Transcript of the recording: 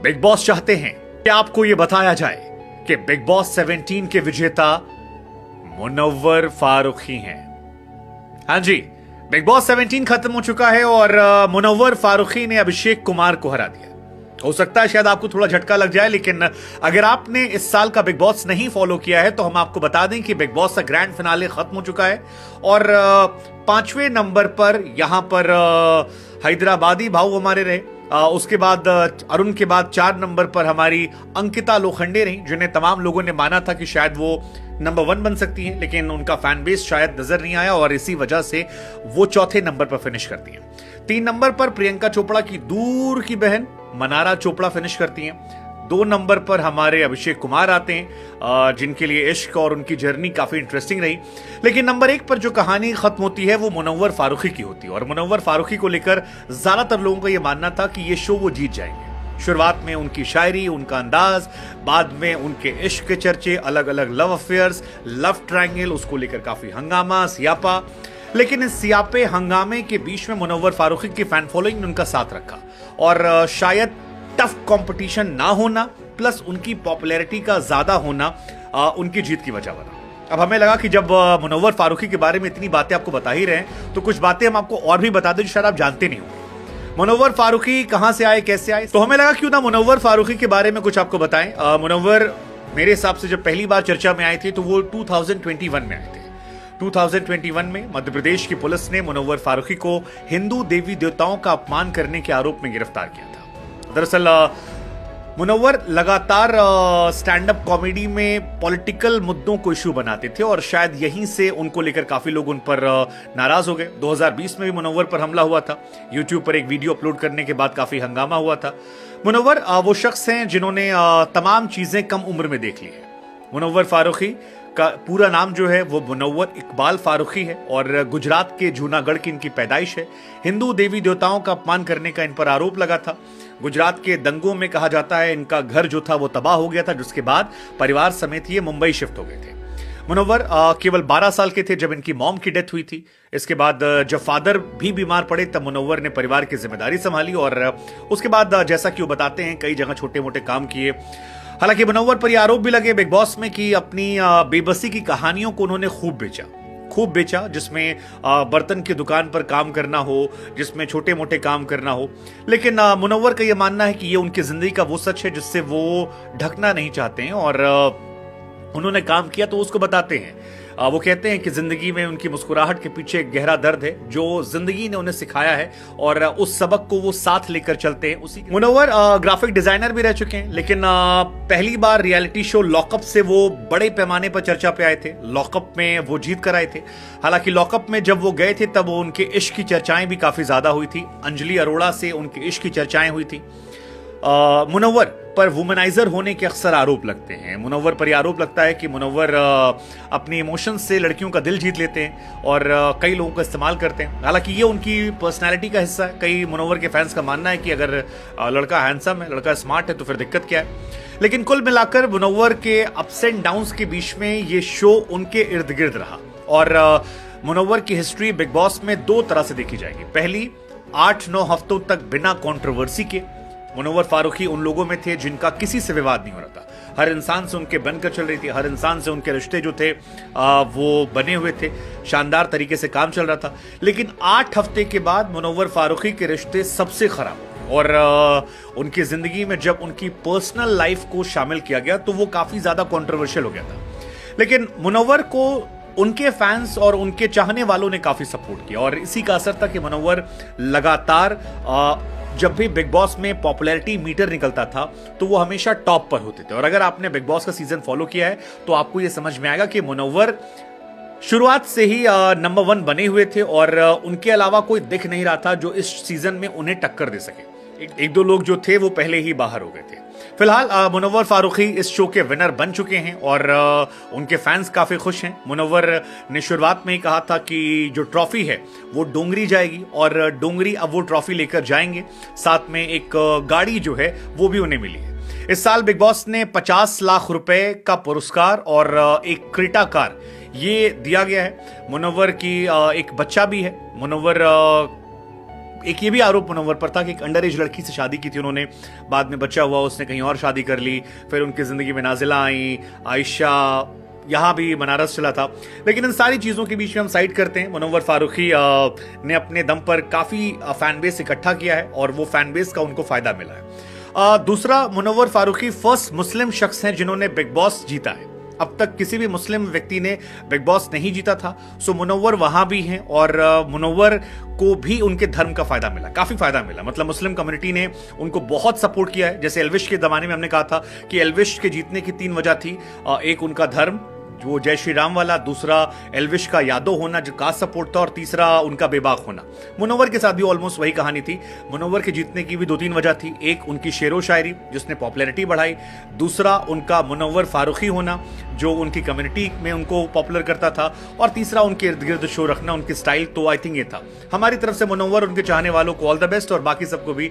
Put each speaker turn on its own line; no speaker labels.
Big boss चाहते हैं कि आपको यह बताया जाए कि बिग बॉस 17 के विजेता मुनव्वर फारूकी हैं। हाँ जी, बिग बॉस 17 खत्म हो चुका है और मुनव्वर फारूकी ने अभिषेक कुमार को हरा दिया। हो सकता है शायद आपको थोड़ा झटका लग जाए, लेकिन अगर आपने इस साल का बिग बॉस नहीं फॉलो किया है तो हम आपको बता दें कि बिग बॉस का ग्रैंड फिनाले खत्म हो चुका है और 5वें नंबर पर यहां पर हैदराबादी भाऊ हमारे रहे। उसके बाद अरुण के बाद 4 नंबर पर हमारी अंकिता लोखंडे रही, जिन्हें तमाम लोगों ने माना था कि शायद वो नंबर 1 बन सकती हैं, लेकिन उनका फैन बेस शायद नजर नहीं आया और इसी वजह से वो चौथे नंबर पर फिनिश करती हैं। 3 नंबर पर प्रियंका चोपड़ा की दूर की बहन मनारा चोपड़ा फिनिश करती हैं। 2 नंबर पर हमारे अभिषेक कुमार आते हैं, जिनके लिए इश्क और उनकी जर्नी काफी इंटरेस्टिंग रही। लेकिन नंबर 1 पर जो कहानी खत्म होती है वो मुनव्वर फारूकी की होती है और मुनव्वर फारूकी को लेकर ज्यादातर लोगों का यह मानना था कि ये शो वो जीत जाएंगे। शुरुआत में उनकी शायरी, उनका अंदाज, बाद में उनके इश्क के चर्चे, अलग अलग लव अफेयर्स, लव ट्रायंगल, उसको लेकर काफी हंगामा, सियापा। लेकिन इस सियापे हंगामे के बीच में मुनव्वर फारूकी की फैन फॉलोइंग ने उनका साथ रखा और शायद टफ कंपटीशन ना होना प्लस उनकी पॉपुलैरिटी का ज्यादा होना उनकी जीत की वजह बना। अब हमें लगा कि जब मुनव्वर फारूकी के बारे में इतनी बातें आपको बता ही रहे हैं तो कुछ बातें हम आपको और भी बता दें जो शायद आप जानते नहीं होंगे। मुनव्वर फारूकी कहां से आए, कैसे आए, तो हमें लगा क्यों ना मुनव्वर फारूकी के बारे में कुछ आपको बताएं। मुनव्वर मेरे हिसाब से जब पहली बार चर्चा में आए थे तो वो 2021 में आए थे। 2021 में मध्य प्रदेश की पुलिस ने मुनव्वर फारूकी को हिंदू देवी देवताओं का अपमान करने के आरोप में गिरफ्तार किया था। दरअसल मुनव्वर लगातार स्टैंड अप कॉमेडी में पॉलिटिकल मुद्दों को इशू बनाते थे और शायद यहीं से उनको लेकर काफी लोग उन पर नाराज हो गए। 2020 में भी मुनव्वर पर हमला हुआ था। यूट्यूब पर एक वीडियो अपलोड करने के बाद काफी हंगामा हुआ था। मुनव्वर वो शख्स हैं जिन्होंने तमाम चीजें कम उम्र में देख ली है। मुनव्वर फारूकी का पूरा नाम जो है वो मुनव्वर इकबाल फारूकी है और गुजरात के जूनागढ़ की इनकी पैदाइश है। हिंदू देवी देवताओं का अपमान करने का इन पर आरोप लगा था। गुजरात के दंगों में कहा जाता है इनका घर जो था वो तबाह हो गया था, जिसके बाद परिवार समेत ये मुंबई शिफ्ट हो गए थे। मुनव्वर केवल 12 साल के थे जब इनकी मॉम की डेथ हुई थी। इसके बाद जब फादर भी बीमार पड़े तब मुनव्वर ने परिवार की जिम्मेदारी संभाली और उसके बाद जैसा कि वो बताते हैं कई जगह छोटे मोटे काम किए। हालांकि मुनव्वर पर यह आरोप भी लगे बिग बॉस में कि अपनी बेबसी की कहानियों को उन्होंने खूब बेचा, जिसमें बर्तन की दुकान पर काम करना हो, जिसमें छोटे मोटे काम करना हो। लेकिन मुनव्वर का यह मानना है कि यह उनकी जिंदगी का वो सच है जिससे वो ढकना नहीं चाहते हैं और उन्होंने काम किया तो उसको बताते हैं। वो कहते हैं कि जिंदगी में उनकी मुस्कुराहट के पीछे एक गहरा दर्द है जो जिंदगी ने उन्हें सिखाया है और उस सबक को वो साथ लेकर चलते हैं। उसी मुनव्वर ग्राफिक डिजाइनर भी रह चुके हैं, लेकिन पहली बार रियलिटी शो लॉकअप से वो बड़े पैमाने पर चर्चा पे आए थे। लॉकअप में वो जीत कर आए थे। हालांकि लॉकअप में जब वो गए थे तब उनके इश्क की चर्चाएं भी काफी ज्यादा हुई थी। अंजलि अरोड़ा से उनके इश्क की चर्चाएं हुई थी। मुनव्वर पर वुमनाइजर होने के अक्सर आरोप लगते हैं। मुनव्वर पर यह आरोप लगता है कि मुनव्वर अपने इमोशंस से लड़कियों का दिल जीत लेते हैं और कई लोगों का इस्तेमाल करते हैं। हालांकि ये उनकी पर्सनालिटी का हिस्सा है। कई मुनव्वर के फैंस का मानना है कि अगर लड़का हैंडसम है, लड़का स्मार्ट है तो फिर दिक्कत क्या है। लेकिन कुल मिलाकर मुनव्वर के अप्स एंड डाउन्स के बीच में ये शो उनके इर्द गिर्द रहा और मुनव्वर की हिस्ट्री बिग बॉस में 2 तरह से देखी जाएगी। पहली, 8-9 हफ्तों तक बिना कंट्रोवर्सी के मुनव्वर फारूकी उन लोगों में थे जिनका किसी से विवाद नहीं हो रहा था। हर इंसान से उनके बनकर चल रही थी, हर इंसान से उनके रिश्ते जो थे वो बने हुए थे, शानदार तरीके से काम चल रहा था। लेकिन 8 हफ्ते के बाद मुनव्वर फारूकी के रिश्ते सबसे खराब और उनकी जिंदगी में जब उनकी पर्सनल लाइफ को शामिल किया गया तो वो काफी ज्यादा कॉन्ट्रोवर्शियल हो गया था। लेकिन मुनव्वर को उनके फैंस और उनके चाहने वालों ने काफी सपोर्ट किया और इसी का असर था कि मुनव्वर लगातार जब भी बिग बॉस में पॉपुलैरिटी मीटर निकलता था तो वो हमेशा टॉप पर होते थे। और अगर आपने बिग बॉस का सीजन फॉलो किया है तो आपको यह समझ में आएगा कि मुनव्वर शुरुआत से ही नंबर 1 बने हुए थे और उनके अलावा कोई दिख नहीं रहा था जो इस सीजन में उन्हें टक्कर दे सके। एक दो लोग जो थे वो पहले ही बाहर हो गए थे। फिलहाल मुनव्वर फारूकी इस शो के विनर बन चुके हैं और उनके फैंस काफी खुश हैं। मुनव्वर ने शुरुआत में ही कहा था कि जो ट्रॉफी है वो डोंगरी जाएगी और डोंगरी अब वो ट्रॉफी लेकर जाएंगे। साथ में एक गाड़ी जो है वो भी उन्हें मिली है। इस साल बिग बॉस ने 50 लाख रुपए का पुरस्कार और एक क्रेटा कार ये दिया गया है। मुनव्वर की एक बच्चा भी है। मुनव्वर एक ये भी आरोप मुनव्वर पर था कि एक अंडर एज लड़की से शादी की थी उन्होंने, बाद में बच्चा हुआ, उसने कहीं और शादी कर ली, फिर उनकी जिंदगी में नाजिला आई, आयशा, यहाँ भी बनारस चला था। लेकिन इन सारी चीज़ों के बीच में हम साइड करते हैं, मुनव्वर फारूकी ने अपने दम पर काफ़ी फैन बेस इकट्ठा किया है और वो फैन बेस का उनको फायदा मिला है। दूसरा, मुनव्वर फारूकी फर्स्ट मुस्लिम शख्स हैं जिन्होंने बिग बॉस जीता है। अब तक किसी भी मुस्लिम व्यक्ति ने बिग बॉस नहीं जीता था, सो मुनव्वर वहां भी हैं और मुनव्वर को भी उनके धर्म का फायदा मिला, काफी फायदा मिला। मतलब मुस्लिम कम्युनिटी ने उनको बहुत सपोर्ट किया है। जैसे एल्विश के जमाने में हमने कहा था कि एल्विश के जीतने की 3 वजह थी, एक उनका धर्म वो जय श्री राम वाला, दूसरा एल्विश का यादव होना जो कास्ट सपोर्ट था, और तीसरा उनका बेबाक होना। मुनव्वर के साथ भी ऑलमोस्ट वही कहानी थी। मुनव्वर के जीतने की भी 2-3 वजह थी, एक उनकी शेरो शायरी जिसने पॉपुलैरिटी बढ़ाई, दूसरा उनका मुनव्वर फारूकी होना जो उनकी कम्युनिटी में उनको पॉपुलर करता था, और तीसरा उनके इर्द गिर्द शो रखना, उनकी स्टाइल। तो आई थिंक ये था हमारी तरफ से मुनव्वर, उनके चाहने वालों को ऑल द बेस्ट, और बाकी सबको भी